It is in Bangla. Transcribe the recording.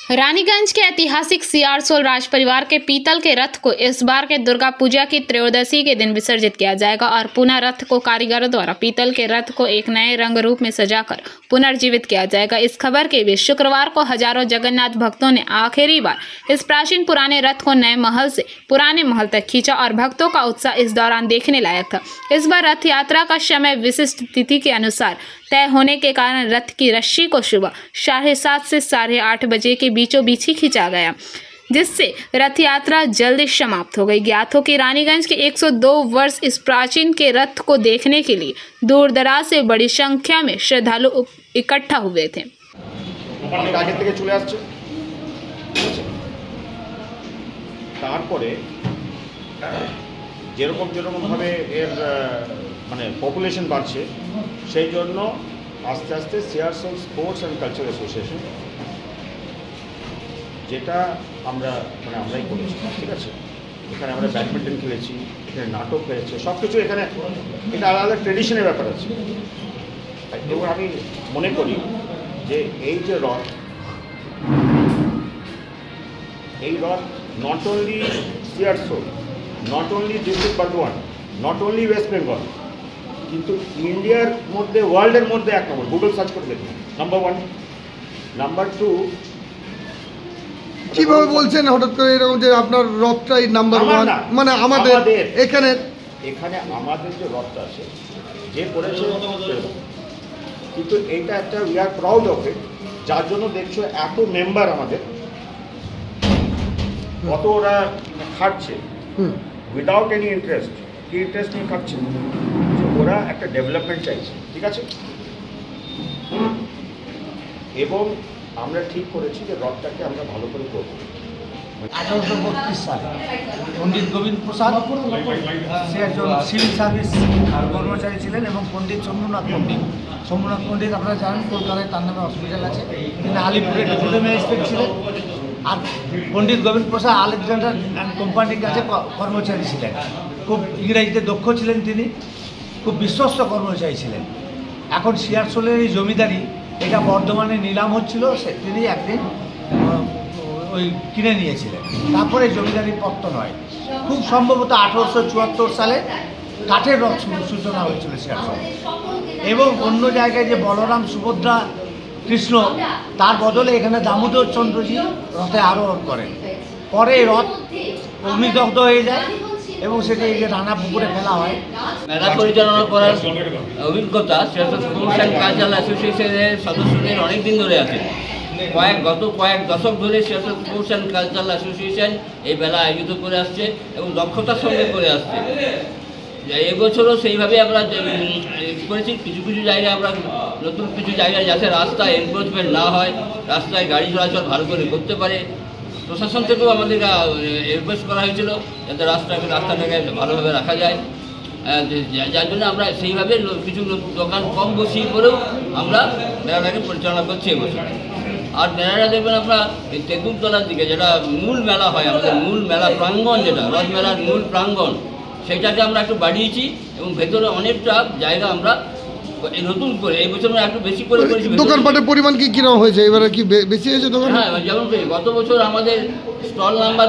रानीगंज के ऐतिहासिक सियारसोल राज परिवार के पीतल के रथ को इस बार के दुर्गा पूजा की त्रयोदशी के दिन विसर्जित किया जाएगा और पुनः रथ को कारीगरों द्वारा पीतल के रथ को एक नए रंग रूप में सजाकर पुनर्जीवित किया जाएगा। इस खबर के बीच शुक्रवार को हजारों जगन्नाथ भक्तों ने आखिरी बार इस प्राचीन पुराने रथ को नए महल से पुराने महल तक खींचा और भक्तों का उत्साह इस दौरान देखने लायक था। इस बार रथ यात्रा का समय विशिष्ट तिथि के अनुसार तय होने के कारण रथ की रस्सी को सुबह 7:30 से 8:30 बजे के बीचों बीच ही खींचा गया, जिससे रथ यात्रा जल्दी समाप्त हो गई। ज्ञात हो कि रानीगंज के 102 वर्ष इस प्राचीन के रथ को देखने के लिए दूर दराज से बड़ी संख्या में श्रद्धालु इकट्ठा हुए थे। पपुलेशन बाढ़ছে সেই জন্য আস্তে আস্তে Searsole sports and culture association যেটা আমরাই করেছি, ঠিক আছে। এখানে আমরা ব্যাডমিন্টন খেলেছি, এখানে নাটক হয়েছে, সব কিছু এখানে এটা আলাদা ট্রেডিশনের ব্যাপার আছে। এবং আমি মনে করি যে এই যে রথ, এই রথ not only Searsole, not only district Burdwan, not only West Bengal, কিন্তু ইন্ডিয়ার মধ্যে ওয়ার্ল্ডের মধ্যে এক নম্বর। গুগল সার্চ করে দেখুন, নাম্বার 1। নাম্বার 2, কিভাবে বলছেন হঠাৎ করে এরকম যে আপনার রথটাই নাম্বার 1? মানে আমাদের এখানে আমাদের যে রথটা আছে যে করেছে, কিন্তু এইটা একটা we are proud of it, যার জন্য দেখছো এত মেম্বার আমাদের, কত ওরা খাটছে উইদাউট এনি ইন্টারেস্ট। কি ইন্টারেস্ট নিয়ে খাটছে? ওরা একটা ডেভেলপমেন্ট চাইছে, ঠিক আছে। এবং আমরা ঠিক করেছি যে রথটাকে আমরা ভালো করে করব। 1832 সালে পণ্ডিত গোবিন্দ প্রসাদ, সে একজন সিভিল সার্ভিস কর্মচারী ছিলেন, এবং পণ্ডিত শম্ভুনাথ পণ্ডিত আপনারা জানেন কলকাতায় তার নামে হসপিটাল আছে, তিনি আলিপুরে ডেপুটি ম্যাজিস্ট্রেট ছিলেন। আর পণ্ডিত গোবিন্দ প্রসাদ আলেকজান্ডার অ্যান্ড কোম্পানির কাছে কর্মচারী ছিলেন, খুব ইংরেজিতে দক্ষ ছিলেন, তিনি খুব বিশ্বস্ত কর্মচারী ছিলেন। এখন সিয়ারসোলের এই জমিদারি এটা বর্ধমানে নিলাম হচ্ছিল, তিনি একদিন ওই কিনে নিয়েছিলেন। তারপরে জমিদারি পত্তন হয়। খুব সম্ভবত 1874 সালে কাঠের রথ সূচনা হয়েছিল সিয়ারসোলে, এবং অন্য জায়গায় যে বলরাম, সুভদ্রা, কৃষ্ণ, তার বদলে এখানে দামোদর চন্দ্রজি রথে আরোহণ করেন। পরে রথ অগ্নিদগ্ধ হয়ে যায় এবং সেটা এই যে রানা পুকুরে ফেলা হয়। মেলা পরিচালনা করার অভিজ্ঞতা সিয়ারসোল স্পোর্টস অ্যান্ড কালচারাল অ্যাসোসিয়েশনের সদস্যদের অনেক দিন ধরে আছে। গত কয়েক দশক ধরে Searsole sports and cultural association এই মেলা আয়োজিত করে আসছে এবং দক্ষতার সঙ্গে করে আসছে। এবছরও সেইভাবে আমরা করেছি। কিছু কিছু জায়গায় আমরা নতুন কিছু জায়গায় যাতে রাস্তায় এনক্রোচমেন্ট না হয়, রাস্তায় গাড়ি চলাচল ভালো করে করতে পারে, প্রশাসন থেকেও আমাদেরকে রিকোয়েস্ট করা হয়েছিল যাতে রাস্তাটাকে ভালোভাবে রাখা যায়। যার জন্য আমরা সেইভাবে কিছু দোকান কম বসিয়ে করেও আমরা মেলাটাকে পরিচালনা করছি এবছর। আর মেলাটা দেখবেন আপনারা এই তেঁতুলতলার দিকে, যেটা মূল মেলা হয়, আমাদের মূল মেলা প্রাঙ্গণ, যেটা রথ মেলার মূল প্রাঙ্গণ, সেইটাকে আমরা একটু বাড়িয়েছি এবং ভেতরে অনেকটা জায়গা আমরা নতুন করে এই বছর একটু বেশি করে করেছি। দোকানপাটের পরিমাণ কি কিরকম হয়েছে এবারে? কি বেশি হয়েছে দোকান? হ্যাঁ, যেমন গত বছর আমাদের স্টল নাম্বার